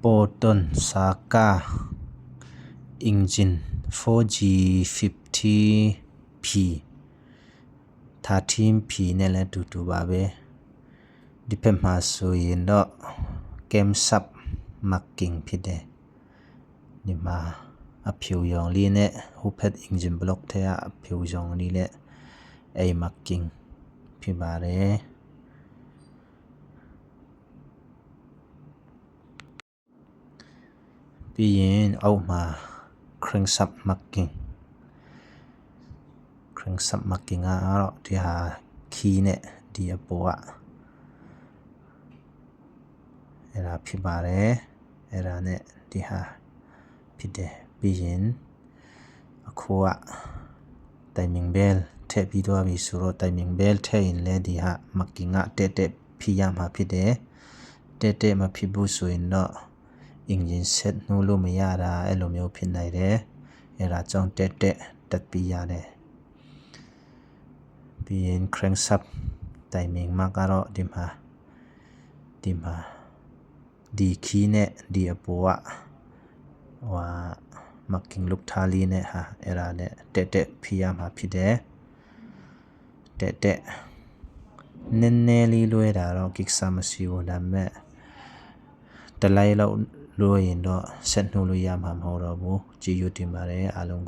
Proton Saka Engine 4G50P 13P เนี่ยแหละတူပါပဲဒီဖက်မှာဆိုရင်တော့ game sub marking ဖြစ်တယ်ဒီမှာအဖြူရောင်လေးနဲ့ဟိုဖက် engine block ထဲကအဖြူရောင်လေးနဲ့အဲ့ marking ဖြစ်ပါတယ်ပြီးရင်အောက်မှာ crankshaft marking ကတော့ဒီဟာ key နဲ့ဒီအပေါ်ကအဲ့ဒါဖြစ်ပါတယ်အဲ့ဒါနဲ့ဒီဟာဖြစ်တယ်ပြီးရင်အခုက timing bell ထည့်ပြီးသွားပြီဆိုတော့ timing bell ထည့်ရင်လည်းဒီဟာ marking ကတက်ဖြစ်ရမှာဖြစ်တယ်တက်မဖြစ်ဘူးဆိုရင်တော့ engine set နှိုးလို့မရတာအဲ့လိုမျိုးဖြစ်နိုင်တယ်အဲ့ဒါကြောင့်တက်ပြီးရတယ်ပြီးရင် crankshaft timing mark ကတော့ဒီမှာဒီ key နဲ့ဒီအပေါ်ကmarking လုပ်ထားလေးနဲ့ဟာအဲ့ဒါနဲ့တက်ဖြစ်ရမှာဖြစ်တယ်တက်နည်းနည်းလေးလွဲတာတော့ကိစ္စမရှိဘူးဒါပေမဲ့တလိုက်လောက်လွဲရင်တော့ဆက်နှိုးလို့ရမှာမဟုတ်တော့ဘူးကြည့်ရတင်ပါတယ်အားလုံး